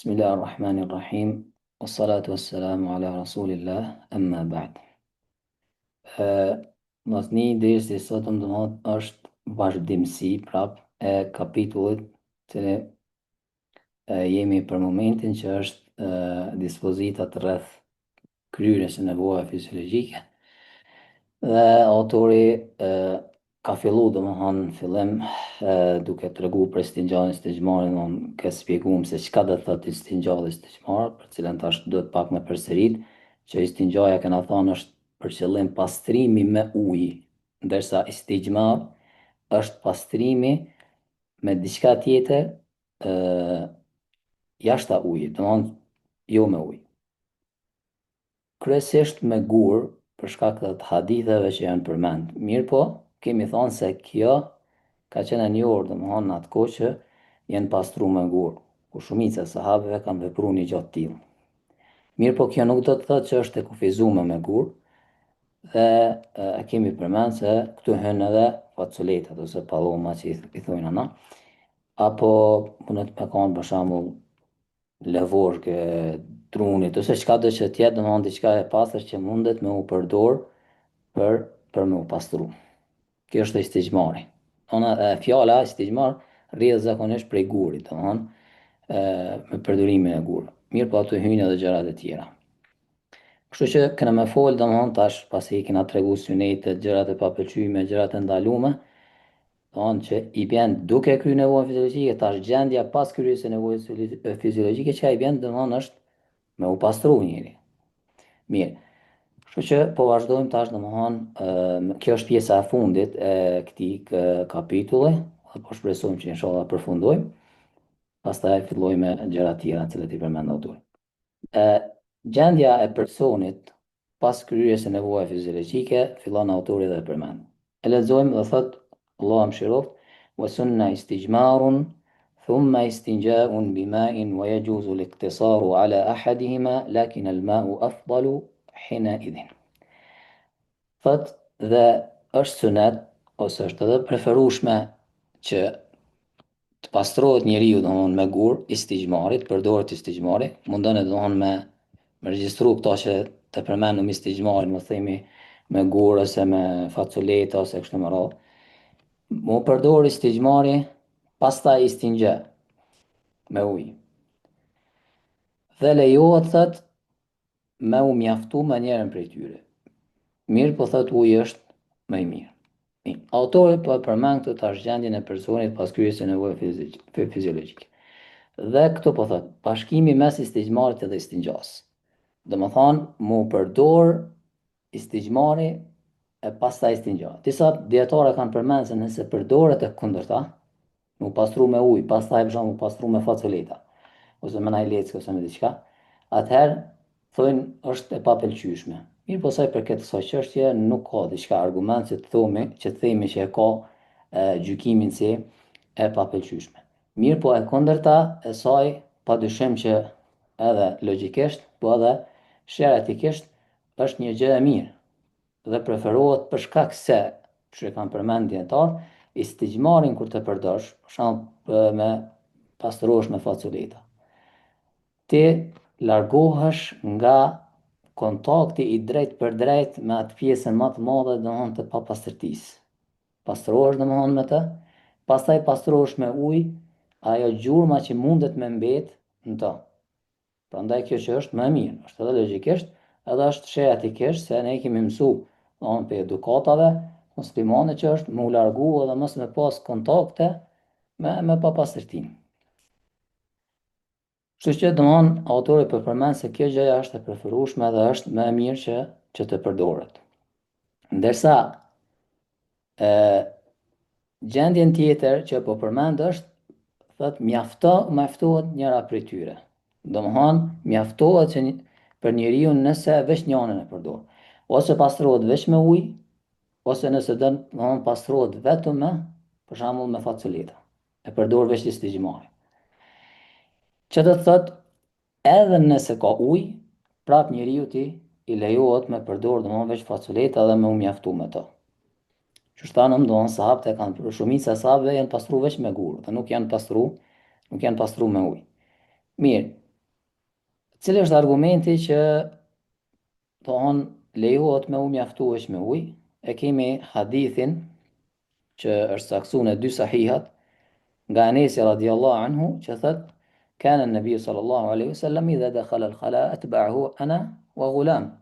Bismillahirrahmanirrahim. Wassalatu wassalamu ala rasulillah, amma ba'd. Vllazëni, dersi i sotëm është vazhdimsi prap e kapitullit të jemi për momentin që është dispozitat rreth kryerjes së nevojave fisiologjike. Dhe autori ka fillu në fillim duke tregu për istinxhalin e istixmarit, ka shpjeguar se çka do të thotë istinxhalli istixmar, për cilën tash duhet pak me përsërit, që istinxhaja kena thënë është për qëllim pastrimi me ujë, ndërsa istixmar është pastrimi me diçka tjetër jashta ujit, jo me ujë. Kryesisht me gur për shkak të haditheve që janë përmend. Mirë po, kemi thonë se kjo ka qenë e njohur në atë kohë që janë pastru me gur, ku shumica e sahabëve kanë vepruar një gjë të tillë. Mirë po, kjo nuk do të thotë që është e kufizuar me gur, dhe e kemi përmend se këtu hyn edhe facoletat ose palloma që i thojnë ana, apo mund të kanë për shembull levorg e trunit ose çka do që tjetë, diçka e pastër që mundet me u përdor për me u pastru. Kjo është istixmari. Fjala istixmar rrjedh zakonisht prej gurit, me përdorimin e gurit. Mirë po, aty hyjnë edhe gjërat e tjera. Kështu që kena me fol tash, pasi kena tregu sunetet, gjërat e papëlqyme, gjërat e ndalume, që i bjen duke kryer nevojën fiziologjike, tash gjendja pas kryerjes së nevojës fiziologjike që i bjen është me u pastru njëri. Mirë. Kështu që po vazhdojmë tash kjo është pjesa e fundit e këtij kapitulli, dhe po shpresojmë që inshallah përfundojmë. Pastaj fillojmë me gjëra të tjera të cilat i përmend autori. Gjendja e personit pas kryerjes së nevojave fiziologjike fillon autori dhe përmend. E lexojmë dhe thotë Allahu mëshiroft: "Wa sunna istijmarun thumma istinja'un bima'in wa yajuzu al-iqtisaru 'ala ahadihima lakin al-ma'u afdalu hina idhin." Thotë, dhe është sunet ose është edhe preferueshme që të pastrohet njeriu me gur istixmarit, përdoret istixmari, mundon me regjistru këto që të përmendëm istixmarin, më themi me gur ose me facoleta ose kështu me radhë. Mu përdor istixmari, pastaj istinxha me ujë. Dhe lejohet thot me u mjaftu me njërin prej tyre. Mirë po, thot uji është më i mirë. Autori po përmend këtë tash gjendjen e personit pas kryerjes së nevojave fiziologjike. Dhe këtu po thot bashkimi mes istixmarit edhe istinxhas. Domethënë mu përdor istixmari e pastaj istinxha. Disa dietarë kanë përmendur se nëse përdoret e kundërta, mu pastru me ujë, pastaj për shembull pastru me facoleta ose me një leckë ose me diçka, atëherë thonë është e papëlqyeshme. Mirë po, sa i përket kësaj çështje nuk ka diçka argument që të themi që e ka gjykimin si e papëlqyeshme. Mirë po, e kundërta e saj padyshim që edhe logjikisht, po edhe shariatikisht është një gjë e mirë dhe preferohet për shkak se, që e kanë përmend dietar, istixmarin kur të përdorsh, për shembull me pastrohesh me facoleta, ti largohesh nga kontakti i drejt për drejt me atë pjesën më të madhe të papastërtisë. Pastrohesh me të, pastaj pastrohesh me ujë, ajo gjurma që mundet me mbet në to. Prandaj kjo që është më e mirë, është edhe logjikisht, edhe është shariatikisht, se ne kemi mësuar për edukatave muslimane që është me u largu edhe mos me pas kontakte me papastërtinë. Kështu që autori po përmend se kjo gjëja është e preferueshme dhe është më e mirë që të përdoret. Ndërsa gjendjen tjetër që po përmend është thotë mjaftohet njëra prej tyre. Domethënë mjaftohet që për njeriu nëse veç njërin e përdor, ose pastrohet veç me ujë, ose nëse don pastrohet vetëm për shembull me facoleta, e përdor veç istixmarin. Që do të thotë edhe nëse ka ujë, prap njeriu i lejohet me përdor veç facoleta dhe me u mjaftu me to. Që shtanëm sahabët e kanë, shumica e sahabëve janë pastru veç me gur dhe nuk janë pastru me ujë. Mirë, Cili është argumenti që lejohet me u mjaftu veç me ujë? E kemi hadithin që është saksuar në dy sahihat nga Enesi radiallahu anhu që thot كان النبي صلى الله عليه وسلم إذا دخل الخلاء أتبعه أنا وغلام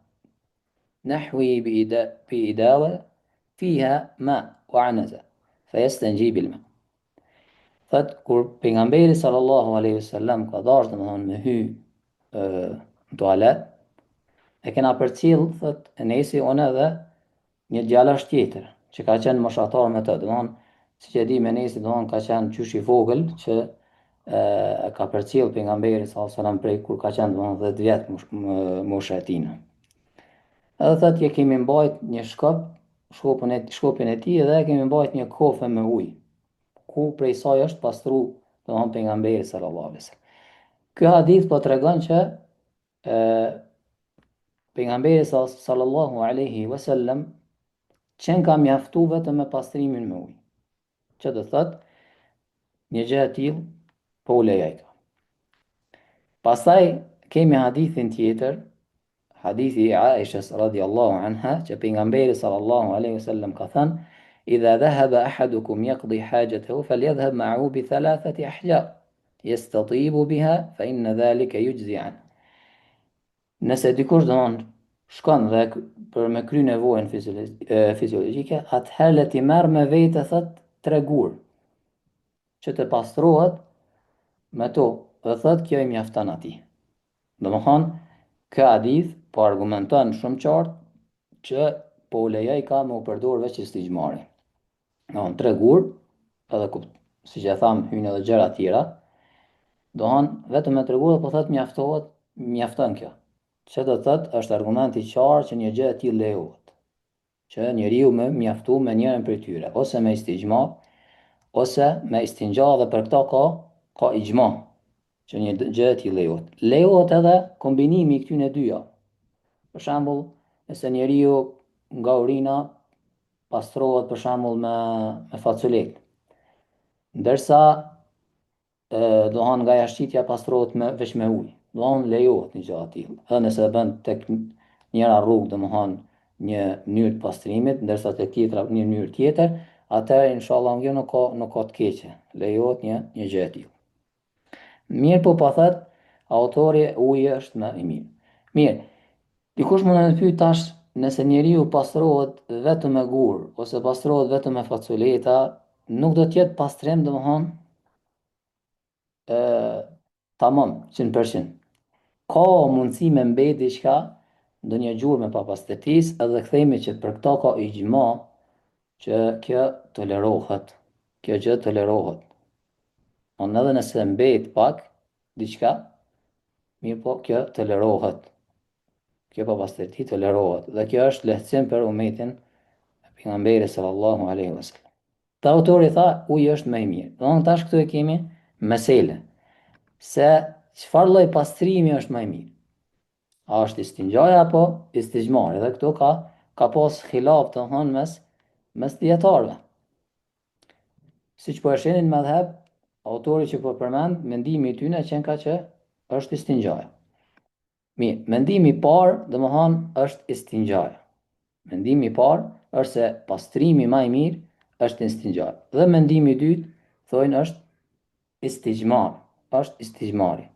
نحوي بإداوة فيها ماء وعنزة فيستنجي بالماء. Thot kur pejgamberi sallallahu alaihi wasallam ka dashur domethënë me hy në tualet, e kena përcjell thot Enesi unë edhe një djalash tjetër që ka qenë moshatar me të, domethënë siç e di Enesi domethënë ka qenë qysh i vogël që ka përcjell pejgamberi sallallahu alaihi wasallam prej kur ka qenë domethënë 10 vjet mosha e tij. Edhe thot je kemi mbajt një shkopin e tij dhe kemi mbajt një kofe me ujë ku prej saj është pastru domethënë pejgamberi sallallahu alaihi wasallam. Ky hadith po tregon që pejgamberi sallallahu alaihi wasallam qenë ka mjaftu vetëm me pastrimin me ujë. Që do thot një gjë e tillë po u lejoj. Pastaj kemi hadithin tjetër, hadithi i Aishës radiallahu anha, që pejgamberi sallallahu alaihi wasallam ka thënë: "Idha dhahaba ahadukum yaqdi hajatahu falyadhhab ma'ahu bi thalathati ahjar yastatibu biha fa inna dhalika yujzi an." Nëse dikush shkon dhe për me kry nevojën fiziologjike, atëherë le t'i merr me vete thot 3 gur që të pastrohet me to, dhe thot kjo i mjafton atij. Domethënë, ky hadith po argumenton shumë qartë që po u lejoj ka me u përdor veç istixmari. Domethënë 3 gur, edhe siç e tham hyjnë edhe gjëra tjera. Vetëm me 3 gur po thot mjafton kjo. Që do thot është argument i qartë që një gjë e tillë lejohet. Që njeriu me mjaftu me njërin prej tyre, ose me istixma, ose me istinxha, dhe për këta ka ixhma që një gjë e tillë lejohet. Lejohet edhe kombinimi i këtyre dyja. Për shembull, nëse njeriu nga urina pastrohet për shembull me faculek, ndërsa nga jashtëqitja pastrohet veç me ujë. Lejohet një gjë e tillë. Edhe nëse e bën tek njëra rrugë një mënyrë të pastrimit, ndërsa tek tjetra një mënyrë tjetër, atëherë inshallah kjo nuk ka të keqe. Lejohet një gjë e tillë. Mirë po thot autori uji është më i mirë. Mirë, dikush mund të pyet tash, nëse njeriu pastrohet vetëm me gur ose pastrohet vetëm me faculeta, nuk do të jetë pastrim tamam 100%. Ka mundësi me mbet diçka, ndonjë gjurmë pa pastërtisë, edhe kthehemi që për këta ka ixhma që kjo tolerohet. Kjo gjë tolerohet. Edhe nëse mbet pak diçka, mirë po kjo tolerohet. Kjo pa pastërti tolerohet. Dhe kjo është lehtësim për umetin e pejgamberit sallallahu alaihi wasallam. Ta autori tha uji është më i mirë. Tash këtu e kemi mesele se çfarë lloj pastrimi është më i mirë. A është istinxhaja apo istixmari? Dhe këtu ka pas khilaf mes dietarëve. Siç po e shehin në madhhab, autori që po përmend, mendimi i tyre që është istinxhaja. Mirë, mendimi i parë është istinxhaja. Mendimi i parë është se pastrimi më i mirë është istinxhaja. Dhe mendimi i dytë thonë është istixmari.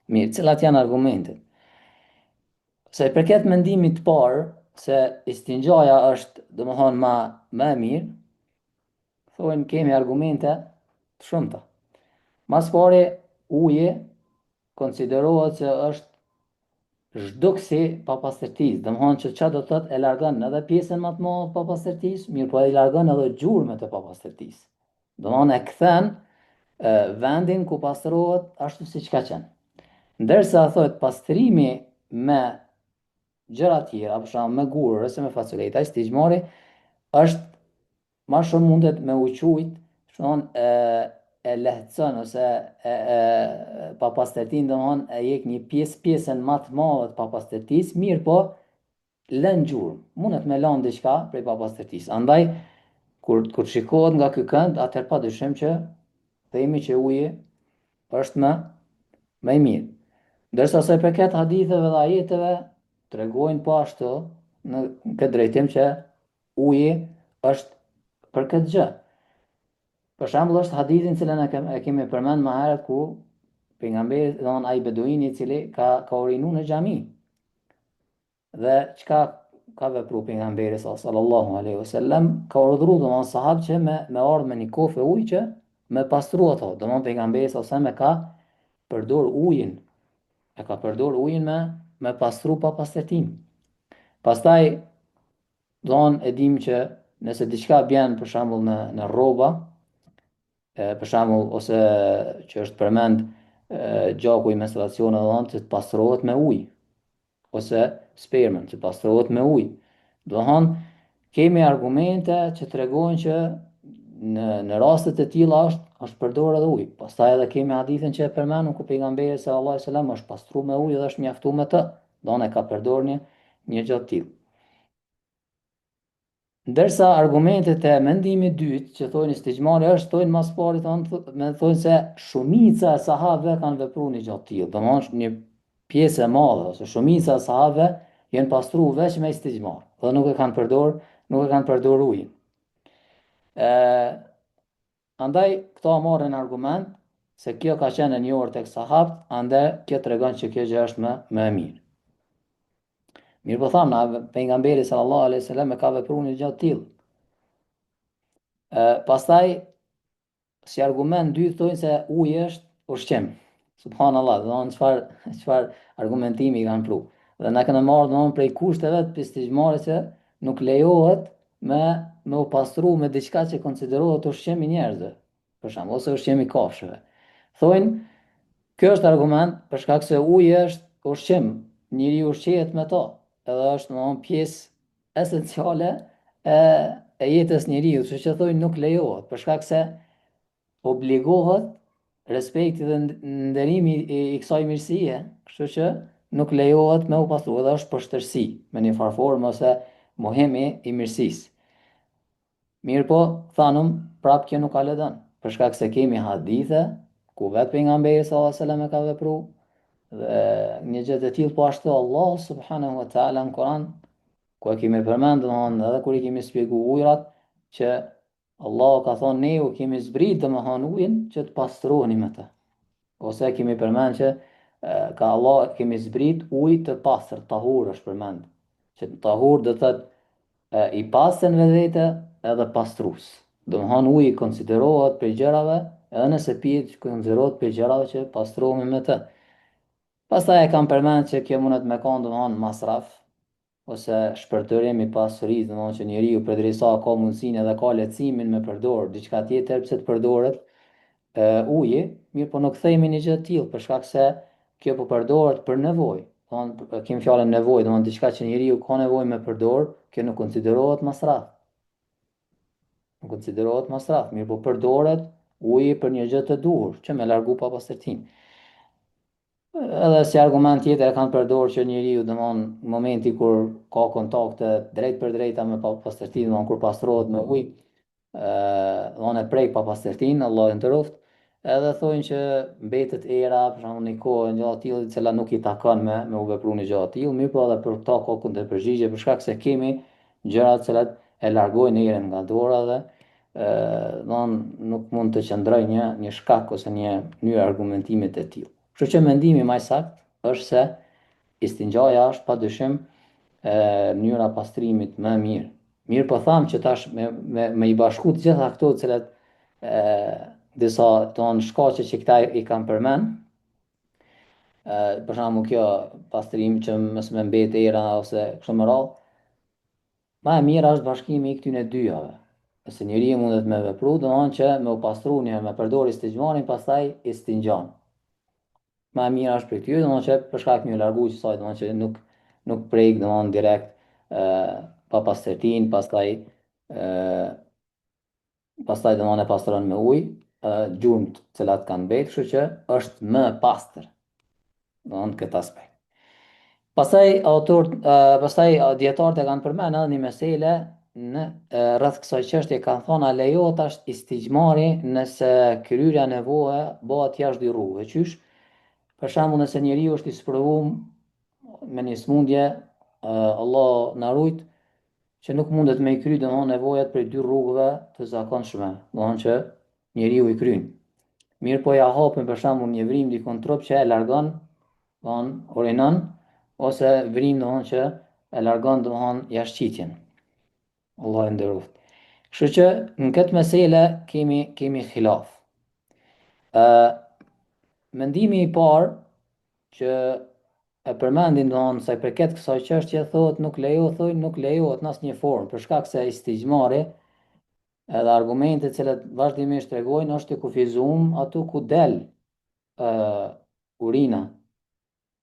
Mirë, cilat janë argumentet? Se i përket mendimit të parë se istinxhaja është më e mirë, thonë kemi argumente të shumta. Mas pari, uji konsiderohet se është zhdukësi pa pastërtisë, që çfarë do thotë e largon edhe pjesën më të madhe pa pastërtisë, mirë po e largon edhe gjurmët e pa pastërtisë. E kthen vendin ku pastrohet ashtu siç ka qenë. Ndërsa thotë pastrimi me gjëra tjera, për shembull me gur ose me faculeta, istixmari është më shumë mundet me uqujt, e lehtëson ose pa pastërtin, e jek një pjesën më të madhe të pa pastërtisë, mirë po lën gjurmë, mundet me lënë diçka prej pa pastërtisë. Andaj kur shikohet nga ky kënd, atëherë padyshim që themi që uji është më i mirë. Ndërsa se përket haditheve dhe ajeteve, tregojnë po ashtu në këtë drejtim që uji është për këtë gjë. Për shembull është hadithin cilën e kemi përmend më herët ku pejgamberi don ai beduini i cili ka urinu në xhami. Dhe çka ka vepruar pejgamberi sallallahu alaihi wasallam, ka urdhëruar domon sahabë që me ardhë me një kofë ujë që me pastru ato. Domon pejgamberi sallallahu alaihi wasallam e ka përdor ujin, me pastru pa pastërtim. Pastaj don e dim që nëse diçka bjen për shembull në rroba, për shembull ose që është përmend gjaku i menstruacionit domon që të pastrohet me ujë ose spermën që pastrohet me ujë. Do thonë, kemi argumente që tregojnë që në rastet e tilla është përdorur edhe ujë. Pastaj edhe kemi hadithin që e përmendëm ku pejgamberi sallallahu alajhi wasallam është pastruar me ujë dhe është mjaftuar me të. Do thonë e ka përdorur një gjë të tillë. Ndërsa argumentet e mendimit dytë që thonë istixmari është thonë mas pari thonë se shumica e sahabëve kanë vepruar një gjë të tillë. Domthonë një pjesë e madhe ose shumica e sahabëve janë pastruar vetëm me istixmar dhe nuk e kanë përdorur ujin. Andaj këto marrin argument se kjo ka qenë e njohur tek sahabët, andaj kjo tregon që kjo gjë është më e mirë. Mirë po thamë, pejgamberi sallallahu alaihi wasallam e ka vepruar një gjë të tillë. Pastaj si argument dy thonë se uji është ushqim. Subhanallahu, do të thonë çfarë argumentimi kanë pru. Dhe na kanë marrë domthonë prej kushteve të istixmarit që nuk lejohet me u pastru me diçka që konsiderohet ushqim i njerëzve, për shembull, ose ushqim i kafshëve. Thonë, kjo është argument për shkak se uji është ushqim, njeriu ushqehet me to, edhe është domthonë pjesë esenciale e jetës njeriu, kështu që thonë nuk lejohet, për shkak se obligohet respekti dhe nderimi i kësaj mirësie, kështu që nuk lejohet me u pastru, edhe është përshërsi me një farformë ose mohimi i mirësisë. Mirë po, thanëm, prapë kjo nuk ka lëdën, për shkak se kemi hadithe ku vetë pejgamberi sallallahu alajhi wasallam e ka vepruar dhe një gjë të tillë po ashtu Allah subhanahu wa taala në Kur'an ku e kemi përmendur edhe kur i kemi shpjeguar ujrat që Allah ka thonë ne u kemi zbrit domethënë ujin që të pastroheni me të. Ose kemi përmend që ka Allah kemi zbrit ujë të pastër, tahur është përmend. Që tahur do thotë i pastër në vetë edhe pastrues. Domethënë uji konsiderohet për gjërave, edhe nëse pihet konsiderohet për gjërave që pastrohemi me të. Pastaj e kam përmend që kjo mundet me kanë domethënë masraf ose shpërdorim i pasurisë, domethënë që njeriu përderisa ka mundësinë edhe ka lehtësimin me përdor diçka tjetër pse të përdoret uji, mirë po nuk themi një gjë të tillë për shkak se kjo po përdoret për nevojë. Domethënë kemi fjalën nevojë, domethënë diçka që njeriu ka nevojë me përdor, kjo nuk konsiderohet masraf. Nuk konsiderohet masraf, mirë po përdoret uji për një gjë të duhur, që me largu pa pastërtim. Edhe si argument tjetër e kanë përdorur që njeriu domthon në momenti kur ka kontakte drejt për drejta me pastërtinë, domthon kur pastrohet me ujë, domthon e prek pa pastërtinë, Allah e nderoft, edhe thonë që mbetet era, për shembull një kohë një gjatë tillë, e cila nuk i takon me u vepruar një gjatë tillë, mirë po edhe për këto ka kundërpërgjigje për shkak se kemi gjëra të cilat e largojnë erën nga dora dhe domthon nuk mund të qëndrojë një shkak ose një mënyrë argumentimi të tillë. Kështu që mendimi më i saktë është se istinxhaja është padyshim mënyra pastrimit më e mirë. Mirë po thamë që tash me i bashku të gjitha këto të cilat disa ton shkaqe që këta i kanë përmend, për shembull kjo pastrim që mos më mbet era ose kështu me radhë, më e mira është bashkimi i këtyre dyjave. Nëse njeriu mundet me vepru, domthonjë që me u pastru një me përdor istixmarin, pastaj istinxhan. Më e mira është për ty, domethënë që për shkak të një largu që saj, domethënë që nuk prek domethënë direkt pa pastërtinë, pastaj domethënë e pastron me ujë gjurmët të cilat kanë mbetë, kështu që është më e pastër domethënë këtë aspekt. Pastaj dietarët e kanë përmendur edhe një mesele në rreth kësaj çështje, kanë thonë a lejohet tash istixmari nëse kryerja nevoje bëhet jashtë dy rrugëve, qysh? Për shembull, nëse njeriu është i sprovuar me një smundje, Allah na rujt, që nuk mundet me i kry domthon nevojat për 2 rrugëve të zakonshme, domthon që njeriu i kryen. Mirë po ja hapën për shembull një vrim dikon trup që e largon, domthon urinon, ose vrim domthon që e largon domthon jashtëqitjen. Allah e nderoft. Kështu që në këtë mesele kemi khilaf. Mendimi i parë që e përmendin domthon sa i përket kësaj çështje, thotë nuk lejohet në asnjë formë, për shkak se istixmari edhe argumentet që vazhdimisht tregojnë është të kufizuar aty ku del urina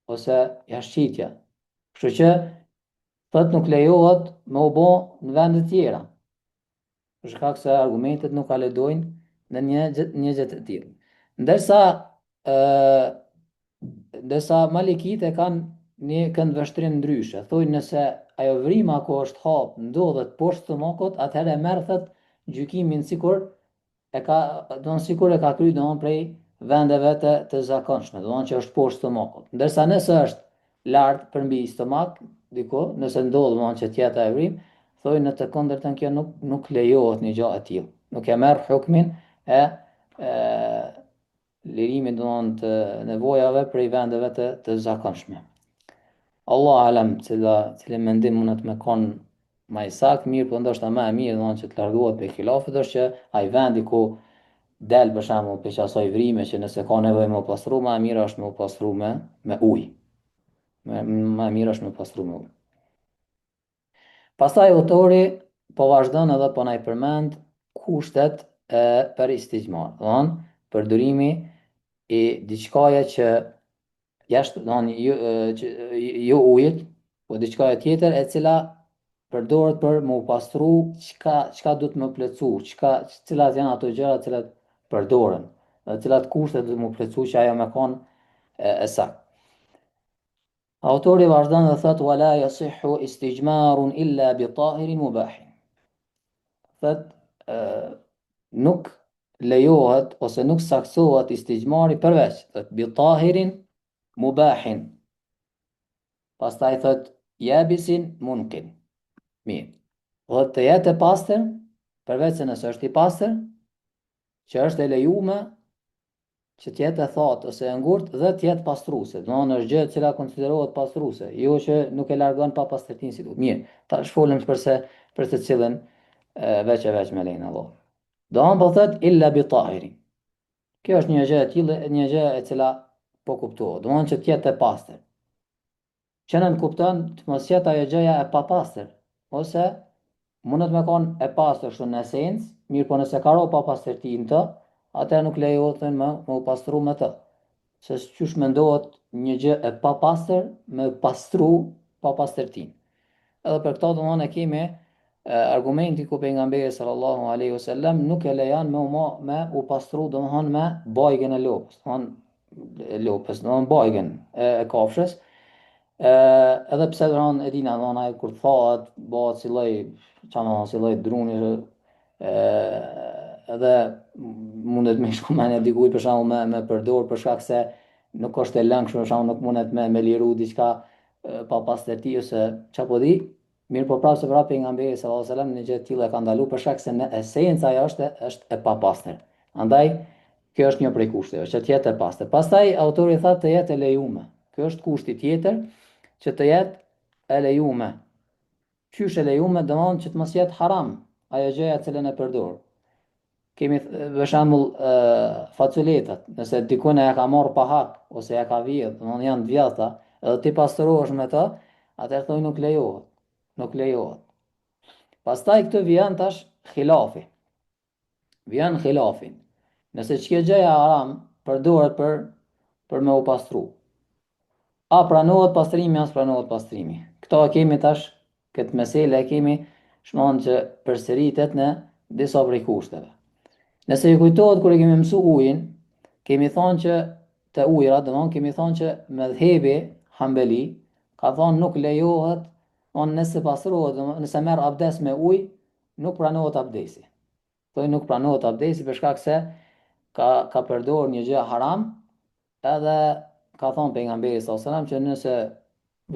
ose jashtëqitja. Kështu që thotë nuk lejohet me u bë në vende të tjera, për shkak se argumentet nuk aludojnë në një gjë të tillë. Ndërsa Malikit e kanë një këndvështrim ndryshe. Thojnë nëse ajo vrima ku është hap ndodhet poshtë stomakut, atëherë merr thot gjykimin sikur e ka, sikur e ka kryer domthon prej vendeve të zakonshme, domthon që është poshtë stomakut. Ndërsa nëse është lart përmbi stomak, diku, nëse ndodh domthon që tjetra e vrim, thojnë në të kundërtën kjo nuk lejohet një gjë e tillë. Nuk e merr hukmin e lirimin domthon të nevojave prej vendeve të zakonshme. Allah alem, cili mendim mund të më kon më i saktë, mirë, po ndoshta më e mirë domthon që të largohet prej khilafit është që ai vendi ku del për shembull për asaj vrime që nëse ka nevojë më pastru, më e mirë është më pastru me ujë. Më e mirë është më pastru me ujë. Pastaj autori po vazhdon edhe po na i përmend kushtet për istixmar, domthon përdorimi i diçkaje që jashtë jo ujit, po diçka tjetër e cila përdoret për më pastru çka do të më plotsu, cilat janë ato gjëra të cilat përdoren, dhe cilat kushtet do të më plotsu që ajo më kon e saktë. Autori vazhdon dhe thot wala yasihhu istijmarun illa bi tahirin mubah. Thot nuk lejohet ose nuk saksohet istixmari përveç bi tahirin mubahin. Pastaj thot yabisin munkin. Mirë. Dhe të jetë e pastër, përveç se nëse është i pastër, që është e lejuar që të jetë e thatë ose e ngurtë dhe të jetë pastruese. Domthonë është gjë e cila konsiderohet pastruese, jo që nuk e largon pa pastërtinë si duhet. Mirë, tash folëm për të cilën veç me lenin Allah. Domthonë po thot illa bi tahirin. Kjo është një gjë e tillë, një gjë e cila po kuptohet. Domthonë që të jetë e pastër. Që nën kupton të mos jetë ajo gjëja e papastër, ose mundet me konë e pastër kështu në esencë, mirë po nëse ka ro pa pastërtinë të, atëherë nuk lejohet me u pastru me të. Se çysh mendohet një gjë e papastër me pastru pa pastërtinë. Edhe për këto domthonë e kemi argumenti ku pejgamberi sallallahu alaihi wasallam nuk e lejon me u pastru domthonë me bajgën e lopës, domthonë bajgën e kafshës. Edhe pse domthonë e dina domthonë ai kur thahet bëhet si lloj druni, edhe mundet me shku me dikujt për shembull me përdor për shkak se nuk është e lëngshme, për shembull nuk mundet me liru diçka pa pastërti ose çfarë po di. Mirë po prapë se pra pejgamberi sallallahu alajhi wasallam në gjë të tilla ka ndaluar për shkak se në esencë ajo është e papastër. Andaj kjo është një prej kushteve, që të jetë e pastër. Pastaj autori thotë të jetë e lejuar. Ky është kushti tjetër, që të jetë e lejuar. Qysh e lejuar, domthonë që të mos jetë haram ajo gjëja që cilën e përdor. Kemi për shembull faculetat, nëse dikun e ka marr pa hak ose ja ka vjedh, domthonë janë të vjedhta, edhe ti pastruosh me të, atëherë thonë nuk lejohet. Nuk lejohet. Pastaj këtu vjen tash khilafi. Vjen khilafi. Nëse çka gjëja haram përdoret për me u pastru, a pranohet pastrimi, as pranohet pastrimi. Këto e kemi tash, këtë mesele e kemi shmonë që përsëritet në disa prej kushteve. Nëse ju kujtohet kur e kemi mësu ujin, kemi thonë që të ujra, domthonë kemi thonë që medhhebi Hambeli ka thonë nuk lejohet, nëse pastrohet, nëse merr abdes me ujë, nuk pranohet abdesi. Thonë nuk pranohet abdesi për shkak se ka përdorur një gjë haram, edhe ka thonë pejgamberi sallallahu alajhi wasallam që nëse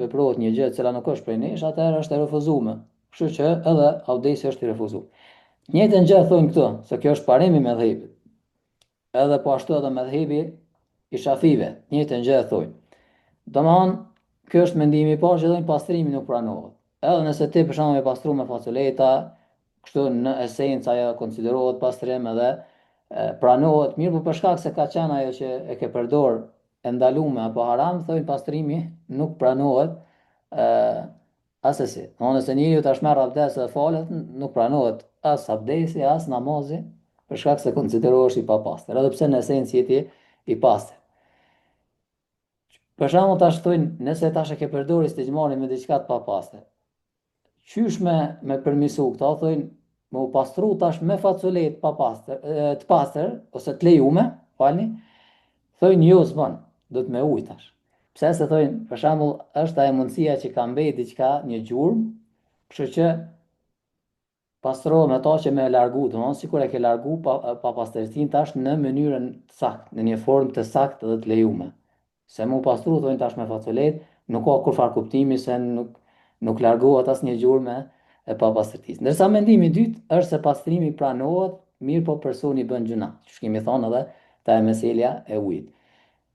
veprohet një gjë e cila nuk është prej nesh, atëherë është e refuzuar. Kështu që edhe abdesi është i refuzuar. Njëjtën gjë thonë këtu, se kjo është parimi me dhëbit. Edhe po ashtu edhe me dhëbi i shafive, njëjtën gjë thonë. Domthon, ky është mendimi i parë që thonë pastrimi nuk pranohet. Edhe nëse ti për shembull e pastru me faculeta, kështu në esencë ajo konsiderohet pastrim edhe pranohet, mirë por për shkak se ka qenë ajo që e ke përdor e ndaluar apo haram, thonë pastrimi nuk pranohet asesi. Domthon nëse njeriu tash merr abdes dhe falet, nuk pranohet as abdesi, as namazi, për shkak se konsiderohesh i papastër, edhe pse në esencë jeti i pastër. Për shembull tash thonë, nëse tash e ke përdorur istixmarin me diçka të papastër, qysh me përmisu këta, thonë, me u pastru tash me faculet të pastër, ose të lejume, falni, thonë jo s'bën, do të me ujë tash. Pse se thonë, për shembull, është ajo mundësia që ka mbet diçka, një gjurmë, kështu që pastrohet me ta që me e largu, domthonjë sikur e ke largu pa pastërtinë tash në mënyrën të saktë, në një formë të saktë dhe të lejume. Se mu pastru thonë tash me faculet, nuk ka kurfar kuptimi se nuk largohet asnjë gjurmë e papastërtisë. Ndërsa mendimi i dytë është se pastrimi pranohet, mirë po personi bën gjuna. Që kemi thonë edhe ta e meselja e ujit.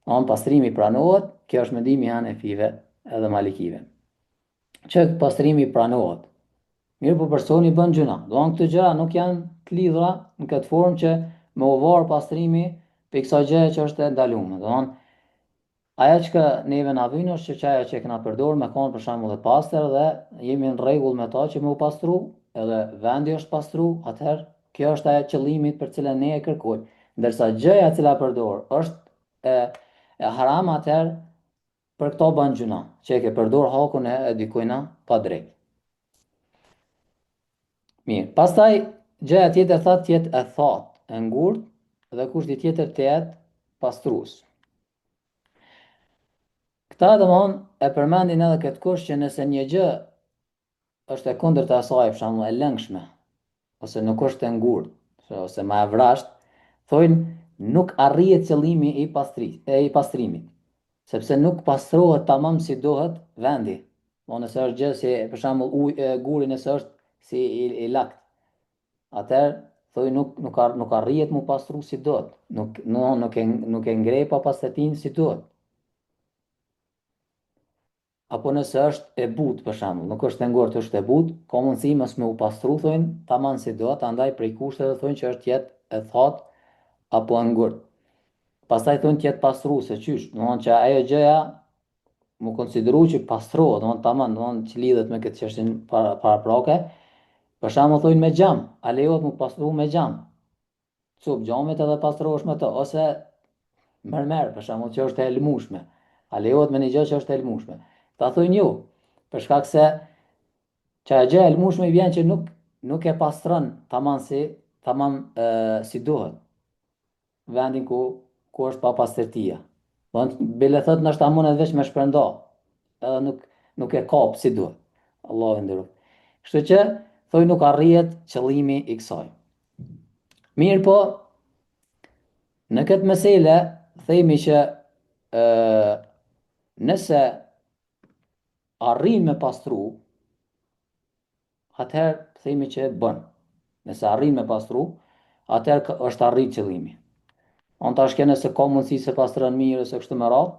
Pastrimi pranohet, kjo është mendimi i hanefive edhe malikive. Që pastrimi pranohet, mirë po personi bën gjuna. Këto gjëra nuk janë të lidhura në këtë formë që me u varë pastrimi për kësaj gjëje që është e ndaluar. Ajo që neve na vjen është që ajo që kena përdorur me kanë për shembull e pastër dhe jemi në rregull me ta që me u pastru, edhe vendi është pastru, atëherë kjo është ajo qëllimi për cilën ne e kërkojmë. Ndërsa gjëja e cila përdor është e haram, atëherë për këto bën gjuna, që e ke përdor hakun e dikujna pa drejt. Mirë, pastaj gjëja tjetër thotë jetë e thatë, e ngurtë dhe kushti tjetër të jetë pastrues. Këta domthon e përmendin edhe këtë kusht që nëse një gjë është e kundërta e asaj, për shembull e lëngshme, ose nuk është e ngurtë, ose më e vrasht, thonë nuk arrihet qëllimi i pastrimit, sepse nuk pastrohet tamam si duhet vendi. Nëse është gjë si për shembull guri nëse është si i lakt, atëherë thonë nuk arrihet mu pastru si duhet, nuk e ngrej papastërtinë si duhet. Apo nëse është e butë për shembull, nuk është e ngurtë, është e butë, ka mundësi mos me u pastru, thonë tamam si duhet, andaj prej kushteve thonë që është jetë e thatë apo e ngurtë. Pastaj thonë të jetë pastruese, çysh, domthonjë që ajo gjëja mu konsideru që pastrohet, domthonjë tamam, domthonjë që lidhet me këtë çështjen paraprake. Për shembull thonë me xham, a lejohet mu pastru me xham? Cup xhamit edhe pastrohesh me to, ose mermer për shembull që është e lëmueshme. A lejohet me një gjë që është e lëmueshme? Ta thonë jo, për shkak se që gjë e lëmueshme i vjen që nuk e pastron tamam si duhet vendin ku është pa pastërtia. Bile thot ndoshta mundet veç me shpërnda, edhe nuk e kap si duhet. Allahu nderoft. Kështu që thoj nuk arrihet qëllimi i kësaj. Mirë po, në këtë mesele themi që nëse arrin me pastru, atëherë themi që bën. Nëse arrin me pastru, atëherë është arrit qëllimi. Tash nëse ka mundësi se pastron mirë ose kështu me radhë,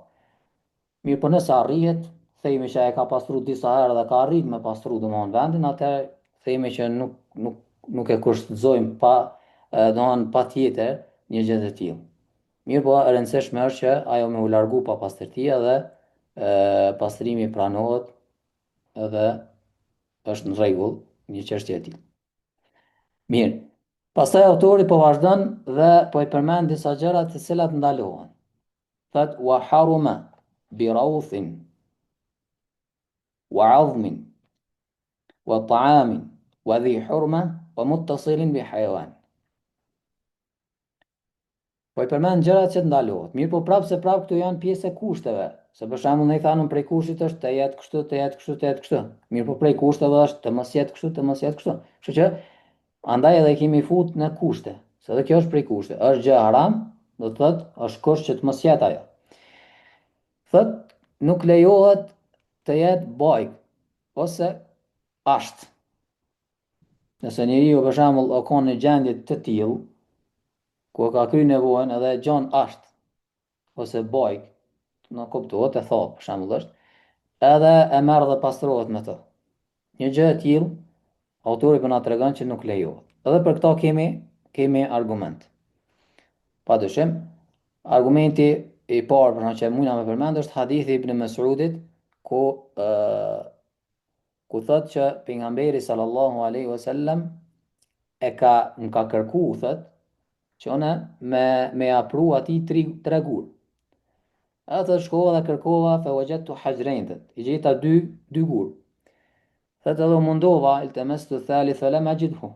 mirë po nëse arrihet, themi që e ka pastru disa herë dhe ka arrit me pastru domthon vendin, atëherë themi që nuk e kushtëzojmë pa tjetër një gjë të tillë. Mirë po e rëndësishme është që ajo me u largu pa pastërtia dhe pastrimi pranohet edhe është në rregull një çështje e tillë. Mirë. Pastaj autori po vazhdon dhe po i përmend disa gjëra të cilat ndalohen. Thot wa haruma bi rawthin wa 'azmin wa ta'amin wa dhi hurma wa muttasilin bi hayawan. Po i përmend gjërat që ndalohet. Mirë po prapë këtu janë pjesë e kushteve. Se për shembull ne i thanëm prej kushtit është të jetë kështu, të jetë kështu, të jetë kështu. Mirë po prej kushteve është të mos jetë kështu, të mos jetë kështu. Kështu që andaj edhe kemi fut në kushte. Se edhe kjo është prej kushte. Është gjë haram, do të thotë është kusht që të mos jetë ajo. Thot, nuk lejohet të jetë bajk ose asht. Nëse njeriu për shembull o ka në gjendje të tillë, ku ka kry nevojën edhe gjon asht ose bajk, në kuptohet e thot për shembull është, edhe e merr dhe pastrohet me të. Një gjë e tillë, autori po na tregon që nuk lejohet. Edhe për këto kemi argument. Padyshim, argumenti i parë për shkak që mundna me përmend është hadithi i Ibn Mas'udit ku ku thot që pejgamberi sallallahu alaihi wasallam më ka kërku thot që une me apru atij tre gur. Edhe thot shkova dhe kërkova fe wajadtu hajrain thot. I gjeta dy gur. Thot edhe u mundova iltamastu thalith falam ajidhu.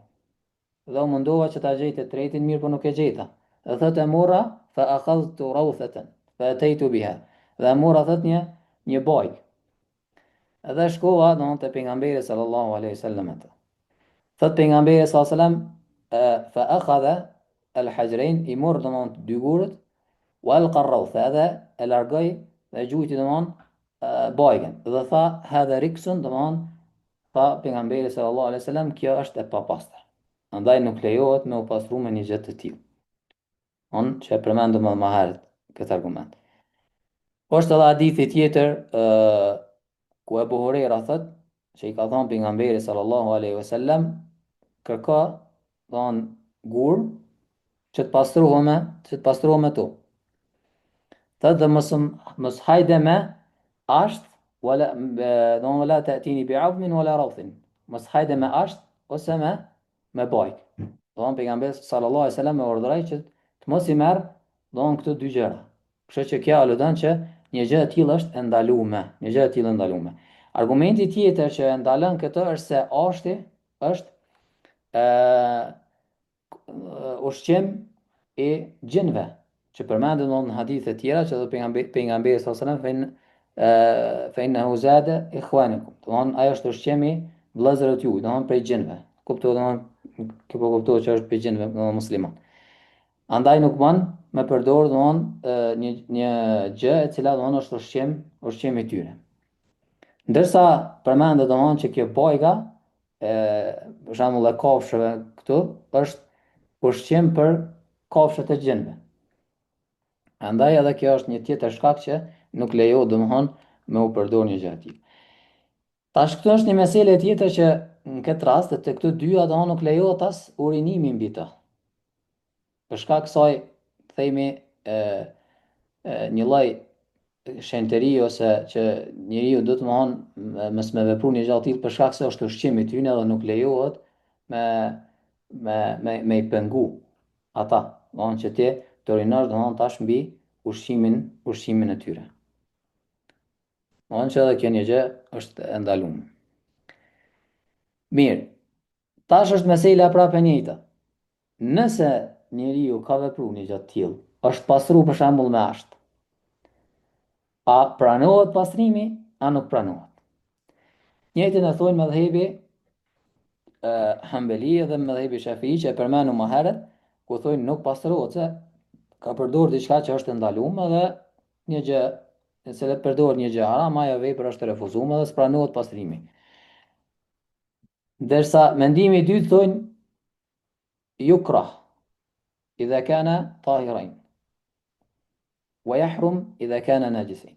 Dhe u mundova që ta gjej të tretin mirë po nuk e gjeta. Dhe thot e morra fa akhadhtu rawthatan fa ataitu biha. Dhe e morra thot një bajk. Edhe shkova domthonë te pejgamberi sallallahu alaihi wasallam atë. Thot pejgamberi sallallahu alaihi wasallam fa akhadha al-hajrain i morr domthonë dy gurët wa alqa ar-rawth edhe e largoi dhe gjujti domthonë bajkën. Dhe tha hadha riksun domthonë tha pejgamberi sallallahu alaihi wasallam kjo është e papastër. Andaj nuk lejohet me u pastru me një gjë të tillë. On që e përmendëm edhe më herët këtë argument. Është edhe hadithi tjetër ku Abu Huraira thot që i ka thonë pejgamberi sallallahu alaihi wasallam kërko don gur që të pastrohem me to. Thot dhe mos hajde me asht wala don wala ta'tini bi'azmin wala rawthin. Mos hajde me asht ose me bajk. Don pejgamberi sallallahu alaihi wasallam e urdhëroi që të mos i merr don këto dy gjëra. Kështu që kjo aludon që një gjë e tillë është e ndaluar, një gjë e tillë e ndaluar. Argumenti tjetër që e ndalon këtë është se ashti është ushqim i gjinve, që përmendet në hadithe tjera që dhe pejgamberi sallallahu alaihi wasallam fe innehu zade ikhwanikum. Domthon ajo është ushqimi vëllezërve juaj, domthon prej gjinve. Kuptohet domthon kjo po kuptohet që është prej gjinve musliman. Andaj nuk bën me përdor domthon një gjë e cila domthon është ushqim i tyre. Ndërsa përmendet domthon që kjo bajga për shembull e kafshëve këtu është ushqim për kafshët e gjinve. Andaj edhe kjo është një tjetër shkak që nuk lejohet domthon me u përdor një gjë e tillë. Tash këtu është një meselë tjetër që në këtë rast të këto dyja domthon nuk lejohet as urinimi mbi të. Për shkak kësaj themi një lloj shenjtëri ose që njeriu do të mohon mos me vepru një gjë të tillë për shkak se është ushqim i tyre dhe nuk lejohet me i pengu ata, domthon që ti të urinosh domthon tash mbi ushqimin e tyre. Domthon që edhe kjo një gjë është e ndaluar. Mirë, tash është mesela prapë e njëjta. Nëse njeriu ka vepruar një gjë të tillë, është pastru për shembull me asht. A pranohet pastrimi, a nuk pranohet? Njëjtën e thonë mëdhëbi Hanbeli dhe mëdhëbi Shafii që e përmenu më herët, ku thonë nuk pastrohet se ka përdorur diçka që është e ndaluar dhe një gjë, nëse le përdor një gjë haram, ajo vepër është e refuzuar dhe s'pranohet pastrimi. Ndërsa mendimi i dytë thonë yukrah idha kana tahirain wa yahrum idha kana najisin.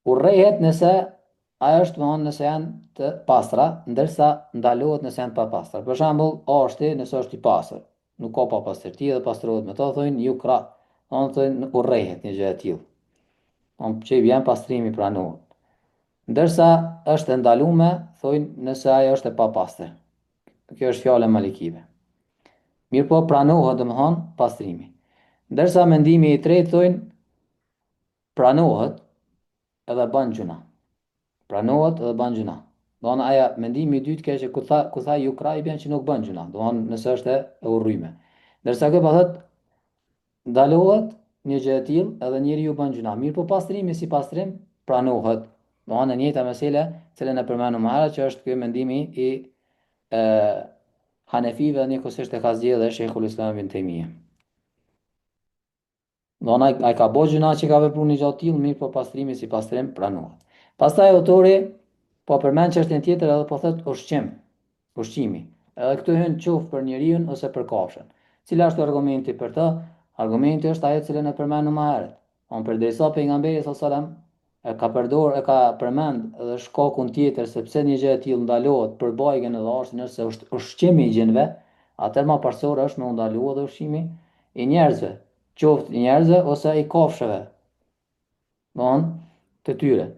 Urrehet nëse ajo është domthon nëse janë të pastra, ndërsa ndalohet nëse janë të papastra. Për shembull, ashti nëse është i pastër, nuk ka papastërti dhe pastrohet me to, thonë yukra, thonë urrehet një gjë e tillë. Që i vjen pastrimi pranohet. Ndërsa është e ndaluar, thonë nëse ajo është e papastër. Kjo është fjala e malikive. Mirë po pranohet domthon pastrimi. Ndërsa mendimi i tretë thonë pranohet edhe bën gjuna. Pranohet edhe bën gjuna. Domthon aja mendimi i dytë ka që ku tha yukra i bën që nuk bën gjuna. Domthon nëse është e urryme. Ndërsa kjo po thotë ndalohet një gjë e tillë edhe njeriu bën gjuna. Mirë po pastrimi si pastrim pranohet. Domthon e njëjta mesela, cilën e përmendëm më herët që është ky mendimi i Hanefive dhe njëkohësisht e ka zgjedhë Sheikhul Islam Ibn Taymija. Do në ai ka bo gjëna që ka vepru një gjatë tillë, mirë po pastrimi si pastrim pranohet. Pastaj autori po përmend çështjen tjetër edhe po thotë ushqimi. Edhe këtu hyn qoftë për njeriu ose për kafshën. Cila është argumenti për të? Argumenti është ajo që ne përmendëm më herët. Përderisa pejgamberi sallallahu alajhi wasallam e ka përmend edhe shkakun tjetër se pse një gjë e tillë ndalohet për bajgën edhe arsin nëse është ushqimi i gjinëve, atëherë më parsore është me u ndaluar edhe ushqimi i njerëzve, qoftë i njerëzve ose i kafshëve, don të tyre.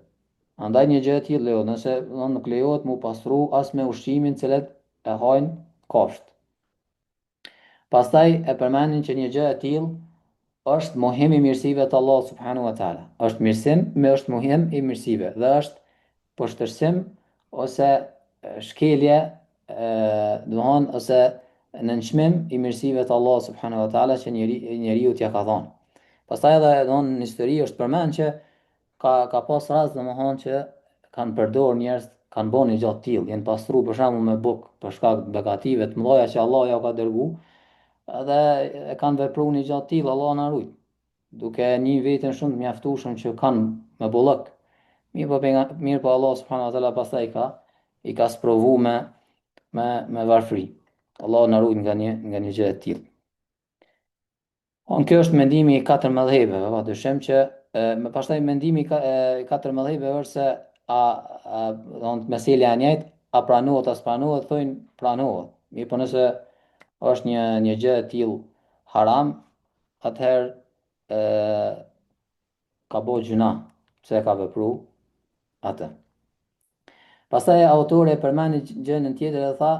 Andaj një gjë e tillë lejohet, nëse nuk lejohet mu pastru as me ushqimin që e hajnë kafshët. Pastaj e përmendin që një gjë e tillë është mohim i mirësive të Allah subhanahu wa taala. Është mirësim, me është mohim i mirësive dhe është poshtërsim ose shkelje, ose nënçmim i mirësive të Allah subhanahu wa taala që njeriu t'ja ka dhënë. Pastaj edhe në histori është përmend që ka pas rast domethënë që kanë përdor njerëz, kanë bënë një gjatë tillë, janë pastru për shembull me bukë për shkak të begative të mëdha që Allah ja ka dërgu, edhe e kanë vepruar një gjatë tillë, Allah na ruaj, duke një vetën shumë të mjaftueshëm që kanë me bollëk. Mirë po Allah subhanahu wa taala pastaj i ka sprovu me varfëri. Allah na ruaj nga një gjë e tillë. Kjo është mendimi i katër mëdhëheve, pa dyshim që me pastaj mendimi i katër mëdhëheve është se meselja e njëjtë, a pranohet as pranohet, thonë pranohet. Mirë po nëse është një gjë e tillë haram, atëherë ka bo gjuna pse ka vepru atë. Pastaj autori përmendi gjënën tjetër dhe tha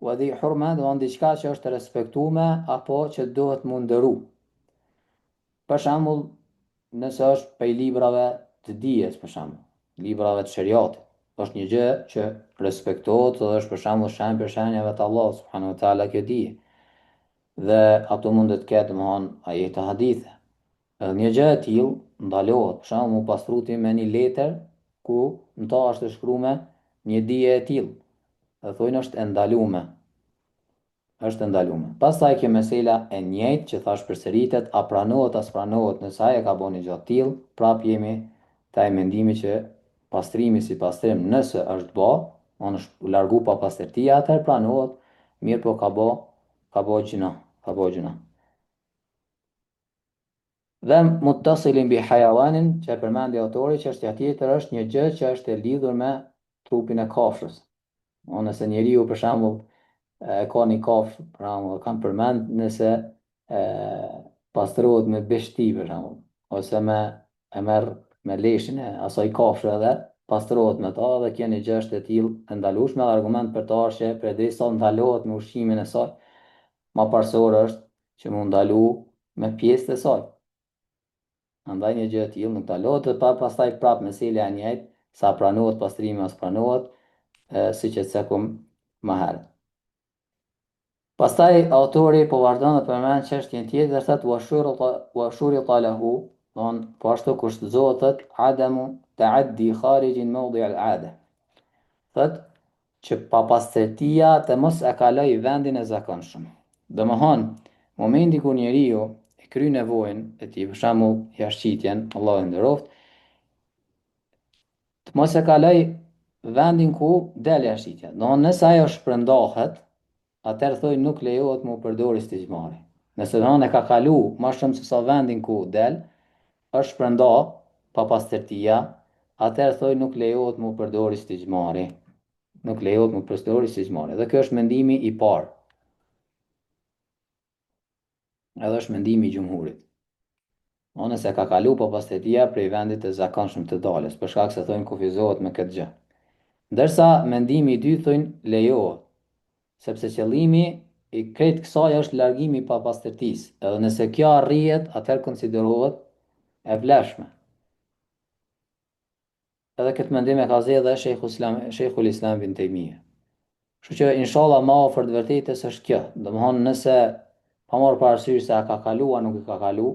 wa dhi hurma, do të diçka që është e respektuar apo që duhet mu ndëru. Për shembull, nëse është prej librave të dijes, për shembull, librave të shariatit, është një gjë që respektohet dhe është për shembull shenjë për shenjave të Allahut subhanahu wa taala kjo dije. Dhe ato mund të ketë domthon ajete hadithe. Edhe një gjë e tillë ndalohet, për shembull, mu pastruti me një letër ku në ta është shkruar një dije e tillë. Dhe thonë është ndaluar. Pastaj kjo mesela e njëjtë që thash përsëritet, a pranohet as pranohet nëse ai e ka bënë gjatë tillë, prap jemi te ai mendimi që pastrimi si pastrim nëse është bë, është largu pa pastërtia, atëherë pranohet, mirë po ka bë gjuna. Dhe muttasilin bi hajawanin që e përmendi autori, që është tjetër është një gjë që është e lidhur me trupin e kafshës. Nëse njeriu për shembull ka një kafshë, për shembull, kam përmend nëse pastrohet me beshti për shembull, ose e merr me leshin e asaj kafshë edhe pastrohet me ta, dhe kjo një gjë është e tillë e ndalueshme, dhe argument për ta është që përderisa ndalohet me ushqimin e saj, më parsor është që mu ndalu me pjesët e saj. Andaj një gjë e tillë nuk ndalohet, dhe pastaj prap meselja e njëjtë, sa pranohet pastrimi as pranohet, siç e cekum më herët. Pastaj autori po vazhdon dhe përmend çështjen tjetër, thotë wa shurita lahu, po ashtu kushtzohet adamu ta'addi kharijin mawdi' al-'ada. Thotë që papastërtia të mos e kaloj vendin e zakonshëm. Domthon, momenti kur njeriu e kryen nevojën e tij, për shembull jashqitjen, Allahu e nderoft, të mos e kaloj vendin ku del jashqitja. Domthon, nëse ajo shpërndahet, atëherë thoi nuk lejohet mu përdori stigmari. Nëse e ka kalu ma shumë se sa vendin ku del, është shpërnda pa pastërtia, atëherë thoi nuk lejohet mu përdori stigmari. Nuk lejohet mu përdori stigmari. Dhe kjo është mendimi i parë. Edhe është mendimi i gjumhurit. Nëse ka kalu pa pastërtia prej vendit të zakonshëm të dalës, për shkak se thojnë kufizohet me këtë gjë. Ndërsa mendimi i dytë thojnë lejohet, sepse qëllimi i krejt kësaj është largimi pa pastërtisë, edhe nëse kjo arrihet, atëherë konsiderohet e vlefshme. Edhe këtë mendim e ka zgjedhë dhe Sheikhul Islam Ibn Taymija. Kështu që inshallah më afër të vërtetës është kjo. Domthon nëse pa marrë parasysh se a ka kalu a nuk i ka kalu,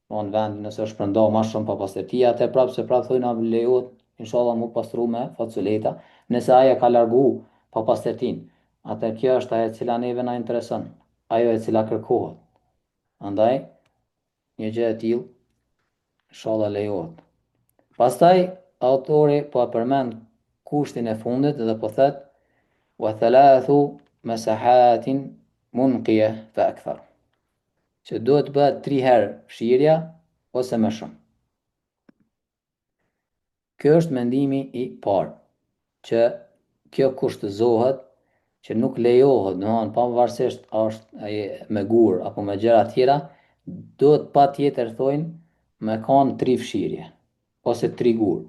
vend nëse është prandaj më shumë pa pastërtia, atë prapë thonë lejohet inshallah mu pastru me faculeta, nëse ai e ka largu pa pastërtinë. Atë kjo është ajo e cila neve na intereson, ajo e cila kërkohet. Andaj një gjë e tillë inshallah lejohet. Pastaj autori po përmend kushtin e fundit dhe po thot wa thalathu masahatin munqiya fa akthar, që duhet të bëhet 3 herë fshirja ose më shumë. Ky është mendimi i parë, që kjo kushtëzohet, që nuk lejohet, domthonë pavarësisht a është ai me gur apo me gjëra tjera, duhet patjetër thojnë me kanë 3 fshirje ose 3 gur.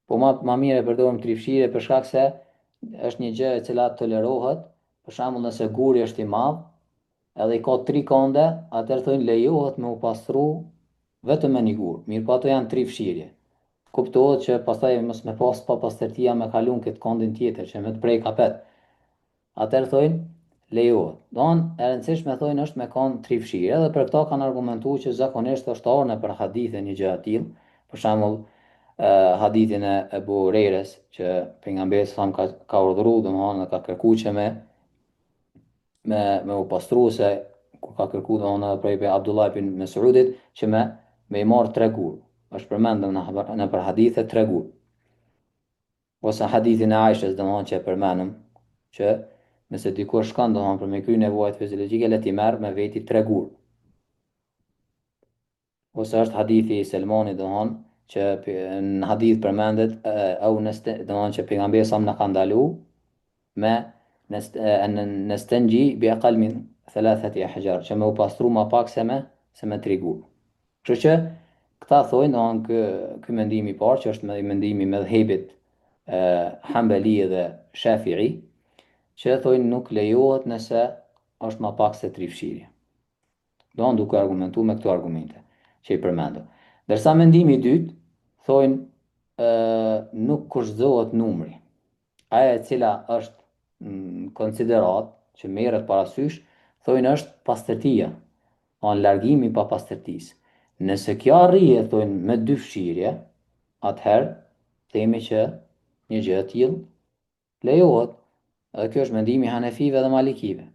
Po ma mire përdorim 3 fshirje për shkak se është një gjë e cila tolerohet, për shembull nëse guri është i madh edhe i ka 3 konde, atëherë thonë lejohet me u pastru vetëm me një gur. Mirë, po ato janë 3 fshirje. Kuptohet që pastaj mos me pas pa pastërtia me kalun këtë kondin tjetër që me të prej kapet. Atëherë thonë lejohet. Don e rëndësishme thonë është me kanë 3 fshirje, edhe për këto kanë argumentuar që zakonisht është ardhur për hadithe një gjë tillë. Për shembull, hadithin e Ebu Hurajres që pejgamberi sa ka urdhëruar domthonë ka kërkuar që me u pastru se ku ka kërkuar domthonë prej Abdullah ibn Mesudit që me i marr 3 gur. Është përmendur në për hadithe 3 gur. Ose hadithin e Aishës domthonë që e përmendëm që nëse dikush shkon domthonë për me kry nevojat fiziologjike le t'i merr me veti 3 gur. Ose është hadithi i Selmanit domthonë që në hadith përmendet au domthonë që pejgamberi sa më ka ndalu me në stengji bi aqal min thalathati ahjar, që me u pastru ma pak se me 3 gur. Kështu që këta thojnë domthonë ky mendimi i parë që është mendimi i mëdhëbit Hanbali dhe Shafi'i, që thojnë nuk lejohet nëse është ma pak se 3 fshirje. Do duke argumentu me këto argumente që i përmendëm. Dërsa mendimi i dytë thojnë nuk kushtohet numri. Aja e cila është konsiderat që merret parasysh, thojnë është pastërtia, anë largimi pa pastërtisë. Nëse kjo arrihet thojnë me 2 fshirje, atëherë themi që një gjë e tillë lejohet. Edhe kjo është mendimi i Hanefive dhe Malikive.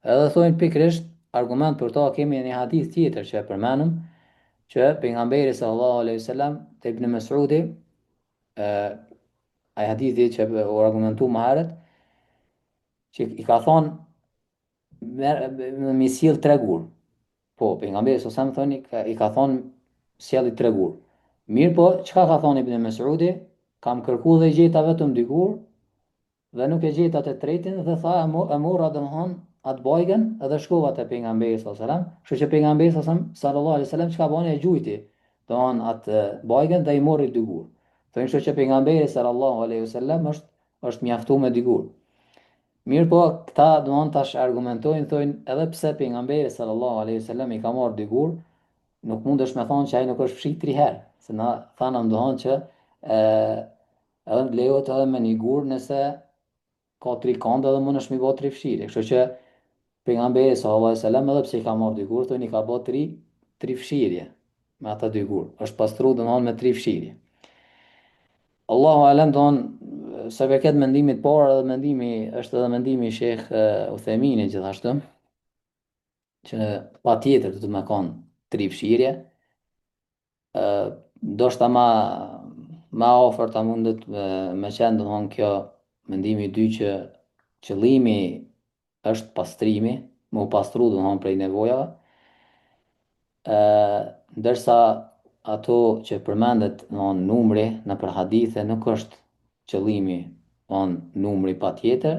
Edhe thojnë pikrisht argument për to kemi një hadith tjetër që e përmenëm, që pejgamberi sallallahu alaihi wasallam te Ibn Mesudi, ai hadithi që u argumentu më herët, që i ka thonë me sjell 3 gur. Po, pejgamberi sallallahu alaihi wasallam i ka thonë sjelli 3 gur. Mirë po, çka ka thonë Ibn Mesudi? Kam kërku dhe i gjeta vetëm 2 gur dhe nuk e gjeta të tretin dhe tha e mora domthon atë bajgën edhe shkova te pejgamberi sallallahu alaihi wasallam, kështu që pejgamberi sallallahu alaihi wasallam çka bani e gjujti domthon atë bajgën dhe i mori 2 gur. Thonë kështu që pejgamberi sallallahu alaihi wasallam është mjaftuar me 2 gur. Mirë po, këta domthon tash argumentojnë thonë edhe pse pejgamberi sallallahu alaihi wasallam i ka marrë 2 gur, nuk mundesh me thonë që ai nuk është fshit 3 herë, se na thanë domthon që edhe lejohet edhe me 1 gur nëse ka 3 kande dhe mund është mi bë 3 fshirje. Kështu që pejgamberi sallallahu alaihi wasallam edhe pse i ka marrë 2 gur, thonë i ka bë 3 fshirje me ata 2 gur. Është pastru domthon me 3 fshirje. Allahu alem domthon sa përket mendimit parë edhe mendimi është edhe mendimi i Sheh Uthemini gjithashtu, që patjetër do të më kanë 3 fshirje. Ndoshta ma afër ta mundet me qenë domthon kjo mendimi i dy që qëllimi është pastrimi, me u pastru domthon prej nevojave, ndërsa ato që përmendet domthon numri në për hadithe nuk është qëllimi domthon numri patjetër,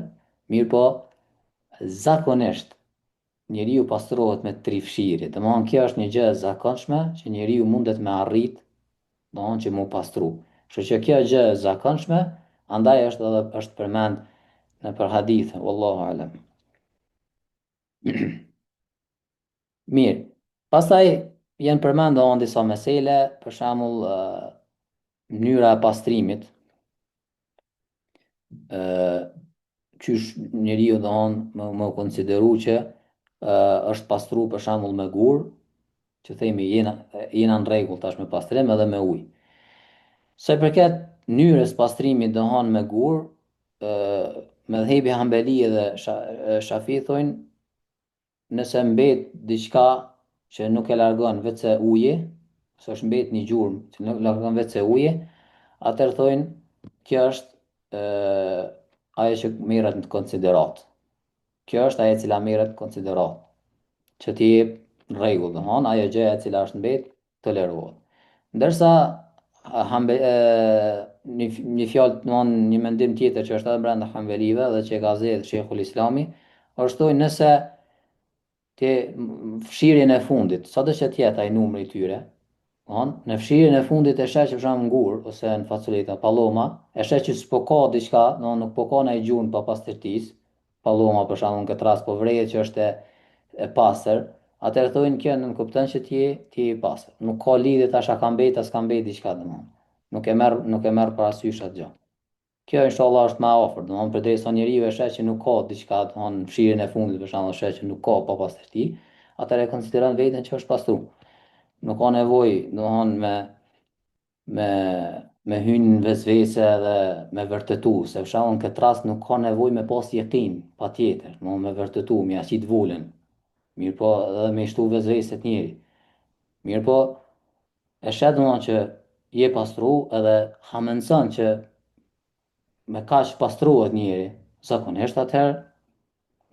mirë po zakonisht njeriu pastrohet me 3 fshirje. Domthon kjo është një gjë e zakonshme që njeriu mundet me arrit domthon që mu pastru. Kështu që kjo gjë e zakonshme, andaj është përmend në për hadithe, wallahu alem. Mirë. Pastaj janë përmend domthon disa mesele, për shembull mënyra e pastrimit. Qysh njeriu domthon më konsideru që është pastru për shembull me gur, që themi jena në rregull tash me pastrim edhe me ujë. Sa i përket mënyrës pastrimit domthon me gur, mëdhëbi Hanbali dhe Shafi thonë nëse mbet diçka që nuk e largon vetë se uji, se është mbet një gjurmë që nuk largon vetë se uji, atëherë thojnë kjo është ajo që merret në konsiderat. Kjo është ajo e cila merret në konsiderat, që ti jep në rregull, domthon ajo gjëja e cila është mbet tolerohet. Ndërsa një fjalë, domthon një mendim tjetër që është edhe brenda Hanbelive dhe që e ka zgjedhur Sheikhul Islami, është thojnë nëse ti fshirjen e fundit, sado që të jetë ai numri i tyre, në fshirjen e fundit e sheh që për shembull ngur ose në faculeta palloma, e sheh që s'po ka diçka, nuk po ka ndonjë gjurmë pa pastërtisë, palloma për shembull në këtë rast po vrehet që është e pastër, atëherë thonë kjo nuk kupton që ti je i pastër. Nuk ka lidhje tash a ka mbet as ka mbet diçka domthon. Nuk e merr parasysh atë gjë. Kjo inshallah është më afër, domthon përderisa njeriu e sheh që nuk ka diçka, domthon në fshirjen e fundit për shembull sheh që nuk ka pa pastërti, atëherë e konsideron veten që është pastru. Nuk ka nevojë, domthon me me hyrë në vezvese dhe me vërtetu, se për shembull në këtë rast nuk ka nevojë me pas jetin, patjetër, domthon me vërtetu, me aqit volën. Mirë po edhe me shtu vezveset njëri. Mirë po e sheh domthon që je pastru edhe hamendson që me kaq pastrohet njëri, zakonisht atëherë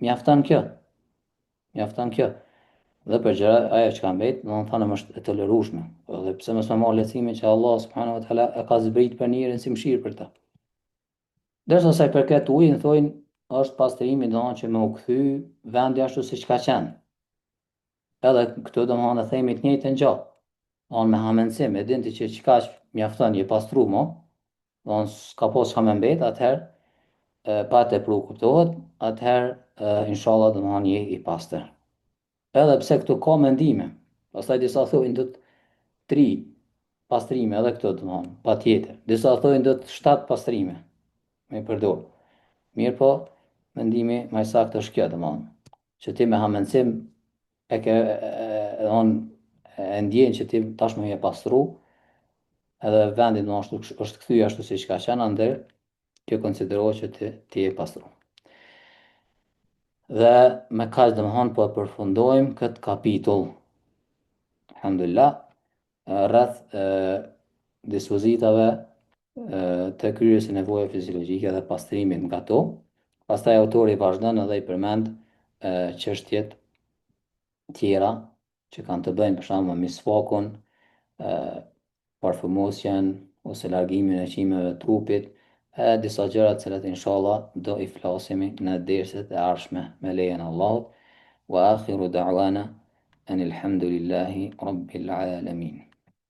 mjafton kjo. Mjafton kjo. Dhe për gjëra ajo që ka mbet, do të thonë është e tolerueshme. Edhe pse mos më marr lehtësimin që Allah subhanahu wa taala e ka zbrit për njerin si mëshirë për ta. Derisa sa i përket ujit, thonë është pastrimi do të thonë që më u kthy vendi ashtu siç ka qenë. Edhe këtu do të thonë themi të njëjtën gjë. On me hamendsim, e dinti që çka mjafton je pastru mo, do të s'ka pas çka më mbet, atëherë pa të pru kuptohet, atëherë inshallah do të thonë je i pastër. Edhe pse këtu ka mendime, pastaj disa thojnë do të 3 pastrime edhe këto të thonë, pa tjetër. Disa thojnë do të 7 pastrime me përdor. Mirë po, mendimi më i saktë është kjo domthon, që ti me hamendsim e ke e ndjen që ti tashmë je pastru, edhe vendi do është kthyer ashtu siç ka qenë andër, kjo konsiderohet që ti je pastru. Dhe me kaq domthon po e përfundojmë këtë kapitull. Alhamdulillah, rreth dispozitave të kryerjes së nevojave fiziologjike dhe pastrimit nga to. Pastaj autori vazhdon edhe i përmend çështjet tjera që kanë të bëjnë për shembull me misfakun, parfumosjen ose largimin e çimeve të trupit, disa gjëra të cilat inshallah do i flasemi në derset e ardhshme me lejen e Allahut. Wa akhiru da'wana anil hamdulillahi rabbil alamin.